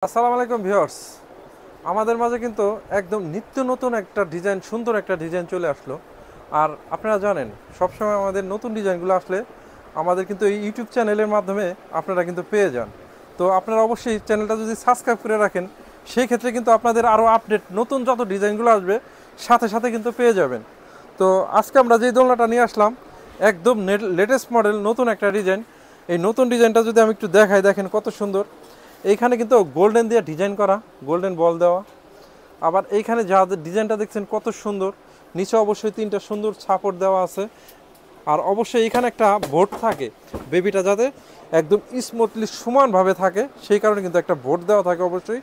আসসালামু আলাইকুম ভিউয়ার্স। আমাদের মাঝে কিন্তু একদম নিত্য নতুন একটা ডিজাইন, সুন্দর একটা ডিজাইন চলে আসলো। আর আপনারা জানেন সবসময় আমাদের নতুন ডিজাইনগুলো আসলে আমাদের কিন্তু এই ইউটিউব চ্যানেলের মাধ্যমে আপনারা কিন্তু পেয়ে যান। তো আপনারা অবশ্যই চ্যানেলটা যদি সাবস্ক্রাইব করে রাখেন, সেই ক্ষেত্রে কিন্তু আপনাদের আরও আপডেট নতুন যত ডিজাইনগুলো আসবে সাথে সাথে কিন্তু পেয়ে যাবেন। তো আজকে আমরা যে দোলনাটা নিয়ে আসলাম একদম লেটেস্ট মডেল, নতুন একটা ডিজাইন। এই নতুন ডিজাইনটা যদি আমি একটু দেখাই, দেখেন কত সুন্দর। এইখানে কিন্তু গোল্ডেন দিয়ে ডিজাইন করা, গোল্ডেন বল দেওয়া। আবার এইখানে যা ডিজাইনটা দেখছেন কত সুন্দর, নিচে অবশ্যই তিনটা সুন্দর ছাপড় দেওয়া আছে। আর অবশ্যই এখানে একটা বোর্ড থাকে, বেবিটা যাতে একদম স্মুথলি সমানভাবে থাকে সেই কারণে কিন্তু একটা বোর্ড দেওয়া থাকে অবশ্যই।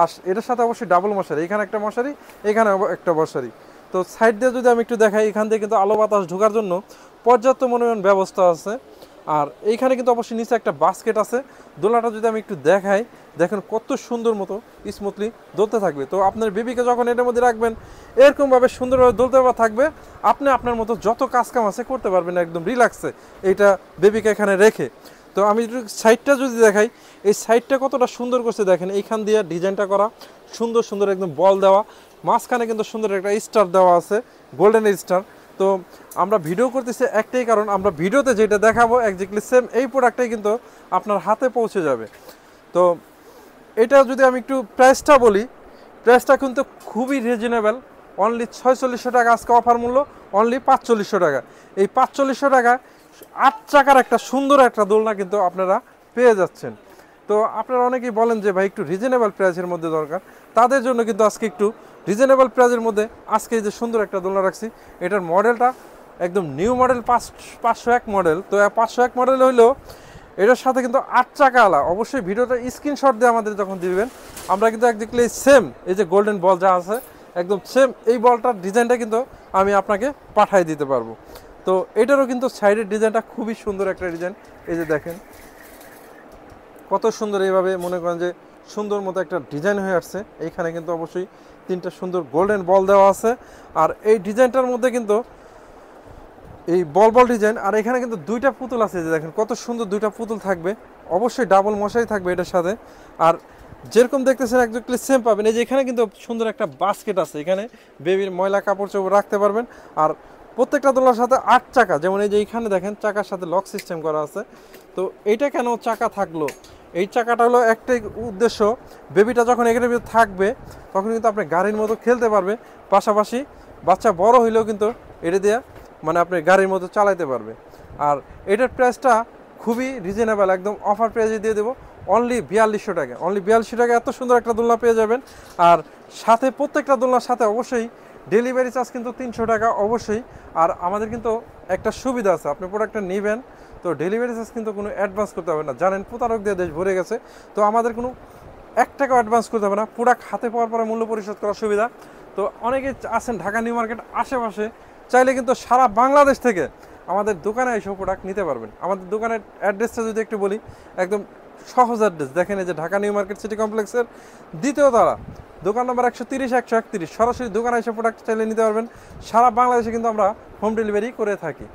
আর এটার সাথে অবশ্যই ডাবল মশারি, এখানে একটা মশারি, এখানে একটা মশারি। তো সাইড দিয়ে যদি আমি একটু দেখাই, এখান দিয়ে কিন্তু আলো বাতাস ঢোকার জন্য পর্যাপ্ত মনোনয়ন ব্যবস্থা আছে। আর এইখানে কিন্তু অবশ্যই নিচে একটা বাস্কেট আছে। দোলাটা যদি আমি একটু দেখাই, দেখেন কত সুন্দর মতো স্মুথলি দোলতে থাকবে। তো আপনার বেবিকে যখন এটার মধ্যে রাখবেন, এরকমভাবে সুন্দরভাবে দোলতে থাকবে, আপনি আপনার মতো যত কাজ কাম আছে করতে পারবেন একদম রিল্যাক্সে এইটা বেবিকে এখানে রেখে। তো আমি সাইডটা যদি দেখাই, এই সাইডটা কতটা সুন্দর করছে দেখেন, এইখান দিয়ে ডিজাইনটা করা সুন্দর সুন্দর একদম বল দেওয়া, মাঝখানে কিন্তু সুন্দর একটা স্টার দেওয়া আছে, গোল্ডেন স্টার। তো আমরা ভিডিও করতেছি একটাই কারণ, আমরা ভিডিওতে যেটা দেখাবো একজাক্টলি সেম এই প্রোডাক্টটাই কিন্তু আপনার হাতে পৌঁছে যাবে। তো এটা যদি আমি একটু প্রাইসটা বলি, প্রাইসটা কিন্তু খুবই রিজনেবল, অনলি 4600 টাকা আজকে অফার মূল্য, অনলি 4500 টাকা। এই 4500 টাকা 8 চাকার একটা সুন্দর একটা দোলনা কিন্তু আপনারা পেয়ে যাচ্ছেন। তো আপনারা অনেকেই বলেন যে ভাই একটু রিজনেবল প্রাইসের মধ্যে দরকার, তাদের জন্য কিন্তু আজকে একটু রিজনেবল প্রাইসের মধ্যে আজকে এই যে সুন্দর একটা দোলনা রাখছি। এটার মডেলটা একদম নিউ মডেল, 501 মডেল। তো 501 মডেল হইলেও এটার সাথে কিন্তু 8 চাকা আলা। অবশ্যই ভিডিওটা স্ক্রিনশট দিয়ে আমাদের যখন দিবেন, আমরা কিন্তু একদিকে সেম এই যে গোল্ডেন বল যা আছে একদম সেম এই বলটার ডিজাইনটা কিন্তু আমি আপনাকে পাঠিয়ে দিতে পারবো। তো এটারও কিন্তু সাইডের ডিজাইনটা খুবই সুন্দর একটা ডিজাইন। এই যে দেখেন কত সুন্দর, এইভাবে মনে করেন যে সুন্দর মতো একটা ডিজাইন হয়ে আসছে। এইখানে কিন্তু অবশ্যই তিনটা সুন্দর গোল্ডেন বল দেওয়া আছে। আর এই ডিজাইনটার মধ্যে কিন্তু এই বল বল ডিজাইন, আর এখানে কিন্তু দুইটা পুতুল আছে, যে দেখেন কত সুন্দর দুইটা পুতুল থাকবে, অবশ্যই ডাবল মশাই থাকবে এটার সাথে। আর যেরকম দেখতেছেন একদম সেম পাবেন। এই যে এখানে কিন্তু সুন্দর একটা বাস্কেট আছে, এখানে বেবির ময়লা কাপড় চোপড় রাখতে পারবেন। আর প্রত্যেকটা দোলার সাথে 8 চাকা, যেমন এই যে এইখানে দেখেন চাকার সাথে লক সিস্টেম করা আছে। তো এইটা কেন চাকা থাকলো, এই চাকাটা হলো একটাই উদ্দেশ্য, বেবিটা যখন এখানে থাকবে তখন কিন্তু আপনি গাড়ির মতো খেলতে পারবে, পাশাপাশি বাচ্চা বড় হইলেও কিন্তু এটা দিয়ে মানে আপনি গাড়ির মতো চালাতে পারবে। আর এটার প্রাইসটা খুবই রিজনেবল, একদম অফার প্রাইসে দিয়ে দেবো, অনলি 4200 টাকা। অনলি 4200 টাকা এত সুন্দর একটা দোলনা পেয়ে যাবেন। আর সাথে প্রত্যেকটা দোলনার সাথে অবশ্যই ডেলিভারি চার্জ কিন্তু 300 টাকা অবশ্যই। আর আমাদের কিন্তু একটা সুবিধা আছে, আপনি প্রোডাক্টটা নেবেন তো ডেলিভারি চার্জ কিন্তু কোনো অ্যাডভান্স করতে হবে না। জানেন প্রতারক দিয়ে দেশ ভরে গেছে, তো আমাদের কোনো 1 টাকাও অ্যাডভান্স করতে হবে না, প্রোডাক্ট হাতে পাওয়ার পরে মূল্য পরিশোধ করার সুবিধা। তো অনেকে আছেন ঢাকা নিউ মার্কেট আশেপাশে, চাইলে কিন্তু সারা বাংলাদেশ থেকে আমাদের দোকানে এইসব প্রোডাক্ট নিতে পারবেন। আমাদের দোকানের অ্যাড্রেসটা যদি একটু বলি, একদম সহজ অ্যাড্রেস, দেখেন এই যে ঢাকা নিউ মার্কেট সিটি কমপ্লেক্সের দ্বিতীয় তলা, দোকান নম্বর 130 131, সরাসরি দোকানে এসে প্রোডাক্ট চাইলে নিতে পারবেন। সারা বাংলাদেশে কিন্তু আমরা হোম ডেলিভারি করে থাকি।